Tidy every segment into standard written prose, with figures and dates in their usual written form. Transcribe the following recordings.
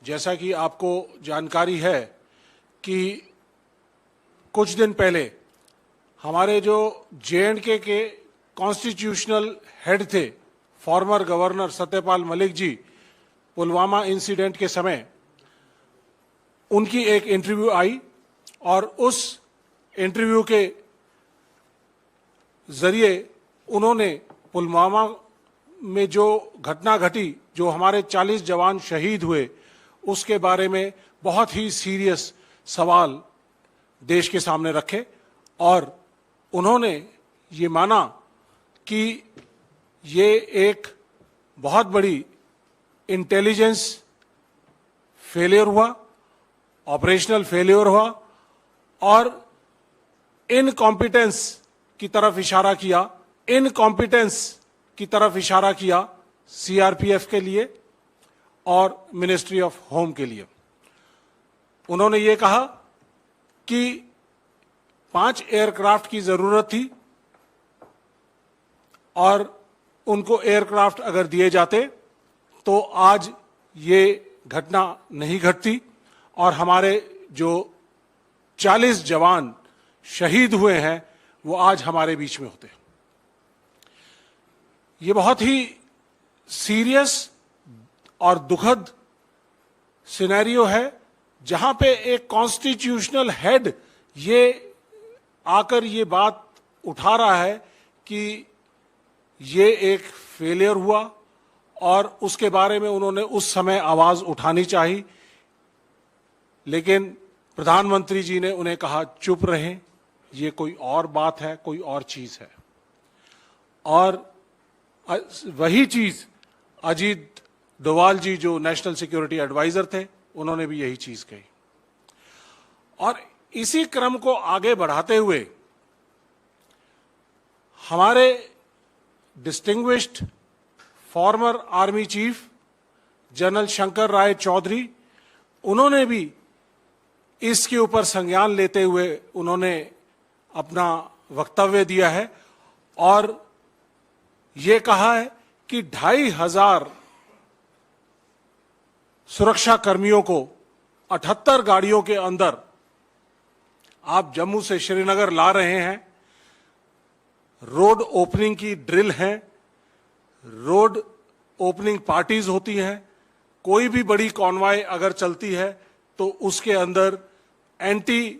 जैसा कि आपको जानकारी है कि कुछ दिन पहले हमारे जो जे.एंड.के के कॉन्स्टिट्यूशनल हेड थे, former governor Satyapal Malik ji, Pulwama incident के समय उनकी एक इंटरव्यू आई और उस इंटरव्यू के जरिए उन्होंने पुलवामा में जो घटना घटी, जो हमारे 40 जवान शहीद हुए, उसके बारे में बहुत ही सीरियस सवाल देश के सामने रखे और उन्होंने ये माना कि ये एक बहुत बड़ी इंटेलिजेंस फेलियर हुआ, ऑपरेशनल फेलियर हुआ और इनकॉम्पिटेंस की तरफ इशारा किया, इनकॉम्पिटेंस की तरफ इशारा किया सीआरपीएफ के लिए और मिनिस्ट्री ऑफ होम के लिए। उन्होंने ये कहा कि 5 एयरक्राफ्ट की जरूरत थी और उनको एयरक्राफ्ट अगर दिए जाते तो आज ये घटना नहीं घटती और हमारे जो 40 जवान शहीद हुए हैं वो आज हमारे बीच में होते। ये बहुत ही सीरियस और दुखद सिनेरियो है जहां पे एक कॉन्स्टिट्यूशनल हेड ये आकर ये बात उठा रहा है कि ये एक फेलियर हुआ और उसके बारे में उन्होंने उस समय आवाज उठानी चाहिए, लेकिन प्रधानमंत्री जी ने उन्हें कहा चुप रहें, ये कोई और बात है, कोई और चीज है। और वही चीज अजीत डोवाल जी जो नेशनल सिक्योरिटी एडवाइजर थे, उन्होंने भी यही चीज कही। और इसी क्रम को आगे बढ़ाते हुए हमारे distinguished former army chief general Shankar Roy Chowdhury, उन्होंने भी इसके ऊपर संज्ञान लेते हुए उन्होंने अपना वक्तव्य दिया है और ये कहा है कि 2500 सुरक्षा कर्मियों को 78 गाड़ियों के अंदर आप जम्मू से श्रीनगर ला रहे हैं। रोड ओपनिंग की ड्रिल है, रोड ओपनिंग पार्टीज होती हैं, कोई भी बड़ी कॉन्वॉय अगर चलती है तो उसके अंदर एंटी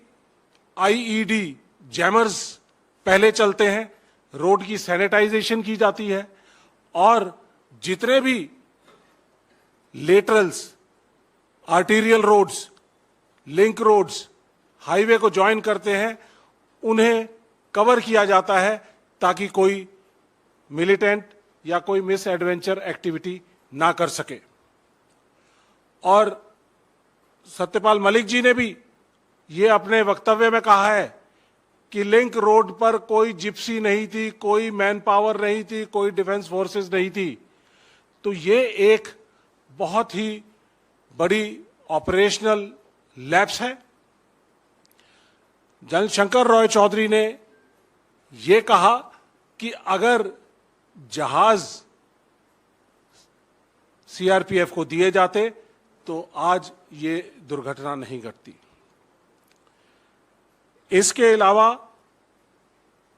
आईईडी जैमर्स पहले चलते हैं, रोड की सैनिटाइजेशन की जाती है और जितने भी laterals, arterial roads, link roads, highway को ज्वाइन करते हैं, उन्हें कवर किया जाता है ताकि कोई मिलिटेंट या कोई मिस एडवेंचर एक्टिविटी ना कर सके। और सत्यपाल मलिक जी ने भी ये अपने वक्तव्य में कहा है कि लिंक रोड पर कोई जिप्सी नहीं थी, कोई मैन पावर नहीं थी, कोई डिफेंस फोर्सेस नहीं थी। तो ये एक बहुत ही बड़ी ऑपरेशनल लैप्स है। जनरल शंकर राय चौधरी ने ये कहा कि अगर जहाज सीआरपीएफ को दिए जाते तो आज ये दुर्घटना नहीं घटती। इसके अलावा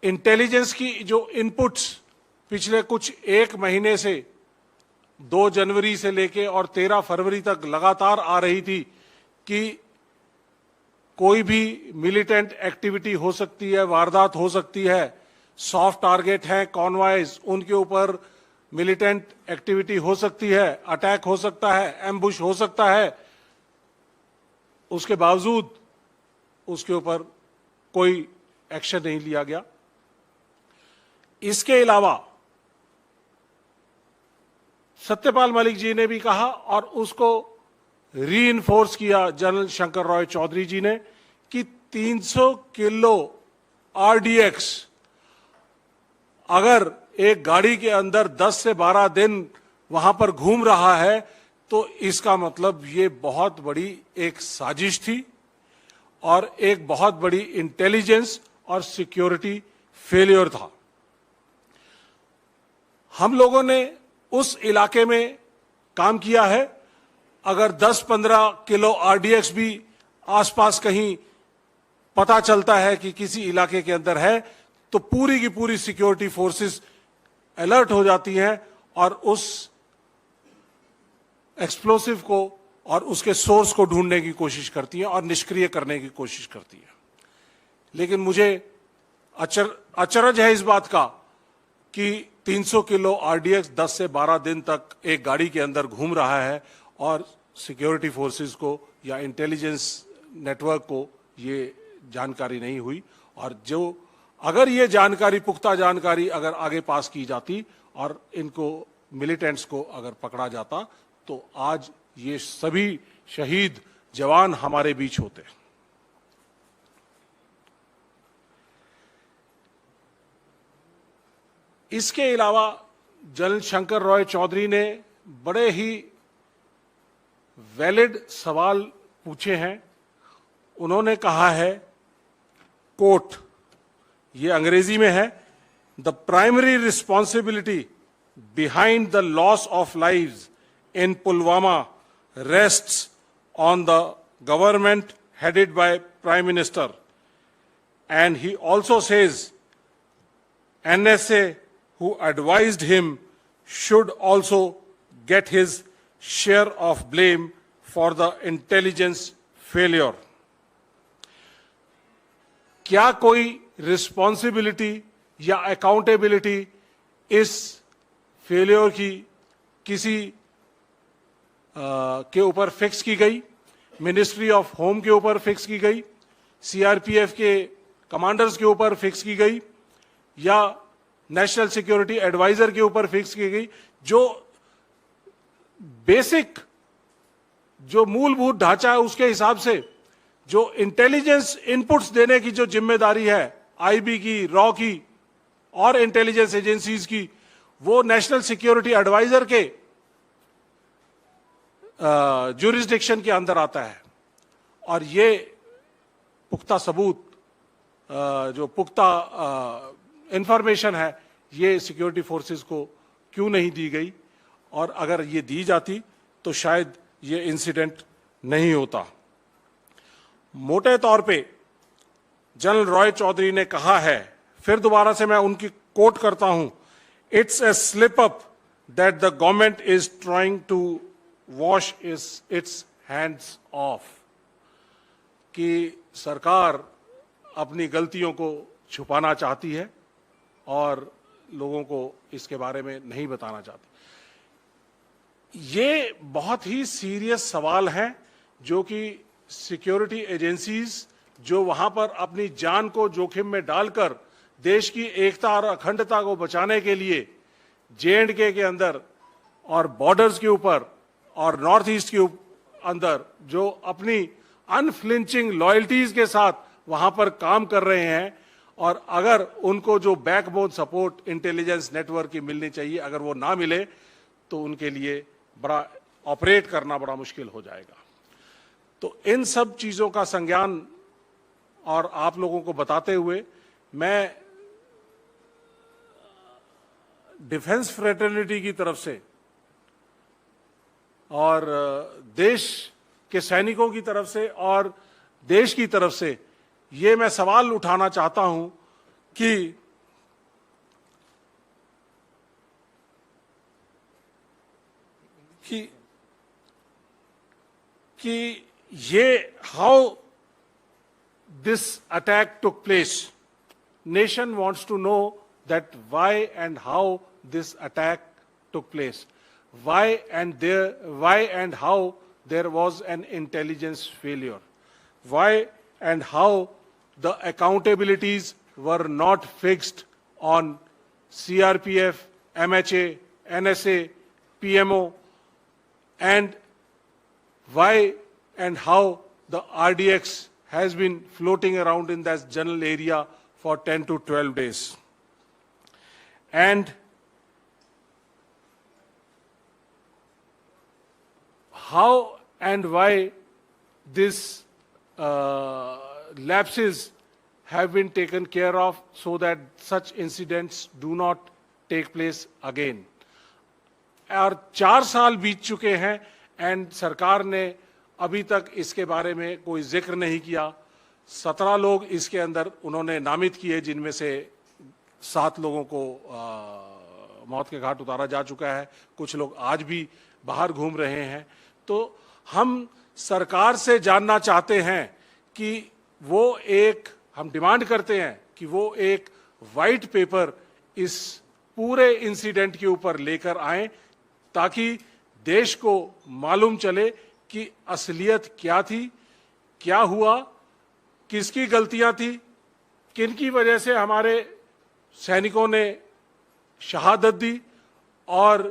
इंटेलिजेंस की जो इनपुट्स पिछले कुछ 1 महीने से 2 जनवरी से लेके और 13 फरवरी तक लगातार आ रही थी कि कोई भी मिलिटेंट एक्टिविटी हो सकती है, वारदात हो सकती है, सॉफ्ट टारगेट हैं कॉन्वॉयज, उनके ऊपर मिलिटेंट एक्टिविटी हो सकती है, अटैक हो सकता है, एम्बुश हो सकता है। उसके बावजूद उसके ऊपर कोई एक्शन नहीं लिया गया। इसके अलावा सत्यपाल मलिक जी ने भी कहा और उसको रीइंफोर्स किया जनरल शंकर राय चौधरी जी ने कि 300 किलो आरडीएक्स अगर एक गाड़ी के अंदर 10 से 12 दिन वहां पर घूम रहा है तो इसका मतलब ये बहुत बड़ी एक साजिश थी और एक बहुत बड़ी इंटेलिजेंस और सिक्योरिटी फेलियर था। हम लोगों ने उस इलाके में काम किया है अगर 10-15 किलो आरडीएक्स भी आसपास कहीं पता चलता है कि किसी इलाके के अंदर है, तो पूरी की पूरी सिक्योरिटी फोर्सेस अलर्ट हो जाती हैं और उस एक्सप्लोसिव को और उसके सोर्स को ढूंढने की कोशिश करती हैं और निष्क्रिय करने की कोशिश करती हैं। लेकिन मुझे अचरज है इस बात का कि 300 किलो आरडीएक्स 10 से 12 दिन तक एक गाड़ी के अंदर घूम रहा है और सिक्योरिटी फोर्सेस को या इंटेलिजेंस नेटवर्क को ये जानकारी नहीं हुई। और जो अगर ये जानकारी, पुख्ता जानकारी अगर आगे पास की जाती और इनको मिलिटेंट्स को अगर पकड़ा जाता, तो आज ये सभी शहीद जवान हमारे बीच होते। इसके अलावा जनरल शंकर रॉय चौधरी ने बड़े ही वैलिड सवाल पूछे हैं। उन्होंने कहा है, कोट, ये अंग्रेजी में है, the primary responsibility behind the loss of lives in Pulwama rests on the government headed by Prime Minister. And he also says NSA who advised him should also get his share of blame for the intelligence failure. क्या कोई responsibility या accountability इस failure की किसी के ऊपर fix की गई? मिनिस्ट्री ऑफ होम के ऊपर फिक्स की गई, सीआरपीएफ के कमांडर्स के ऊपर फिक्स की गई, या नेशनल सिक्योरिटी एडवाइजर के ऊपर फिक्स की गई? जो बेसिक, जो मूलभूत ढांचा है उसके हिसाब से जो इंटेलिजेंस इनपुट्स देने की जो जिम्मेदारी है आईबी की, रॉ की और इंटेलिजेंस एजेंसीज की, वो नेशनल सिक्योरिटी एडवाइजर के ज्यूरिसडिक्शन के अंदर आता है। और ये पुख्ता सबूत, जो पुख्ता इंफॉर्मेशन है, ये सिक्योरिटी फोर्सेस को क्यों नहीं दी गई? और अगर ये दी जाती तो शायद ये इंसिडेंट नहीं होता। मोटे तौर पे जनरल रॉय चौधरी ने कहा है, फिर दोबारा से मैं उनकी कोट करता हूं, it's a slip up that the government is trying to wash its hands off, कि सरकार अपनी गलतियों को छुपाना चाहती है और लोगों को इसके बारे में नहीं बताना चाहती। ये बहुत ही सीरियस सवाल है जो कि सिक्योरिटी एजेंसीज जो वहां पर अपनी जान को जोखिम में डालकर देश की एकता और अखंडता को बचाने के लिए J&K के अंदर और बॉर्डर्स के ऊपर और नॉर्थ ईस्ट के अंदर जो अपनी अनफ्लिंचिंग लॉयल्टीज के साथ वहां पर काम कर रहे हैं, और अगर उनको जो बैकबोन सपोर्ट इंटेलिजेंस नेटवर्क की मिलनी चाहिए, अगर वो ना मिले तो उनके लिए बड़ा ऑपरेट करना बड़ा मुश्किल हो जाएगा। तो इन सब चीजों का संज्ञान और आप लोगों को बताते हुए मैं डिफेंस फ्रेटर्निटी की तरफ से और देश के सैनिकों की तरफ से और देश की तरफ से ये मैं सवाल उठाना चाहता हूं कि ये how this attack took place, nation wants to know that why and how this attack took place, why and how there was an intelligence failure, why and how the accountabilities were not fixed on CRPF, MHA, NSA, PMO, and why and how the RDX has been floating around in that general area for 10 to 12 days. And how and why these lapses have been taken care of so that such incidents do not take place again. और 4 साल बीत चुके हैं, and सरकार ने अभी तक इसके बारे में कोई जिक्र नहीं किया। 17 लोग इसके अंदर उन्होंने नामित किए, जिनमें से 7 लोगों को मौत के घाट उतारा जा चुका है। कुछ लोग आज भी बाहर घूम रहे हैं। तो हम सरकार से जानना चाहते हैं कि हम डिमांड करते हैं कि वो एक वाइट पेपर इस पूरे इंसिडेंट के ऊपर लेकर आएं, ताकि देश को मालूम चले कि असलियत क्या थी, क्या हुआ, किसकी गलतियां थी, किनकी वजह से हमारे सैनिकों ने शहादत दी और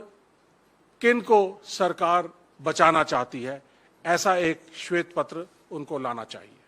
किन को सरकार बचाना चाहती है। ऐसा एक श्वेत पत्र उनको लाना चाहिए।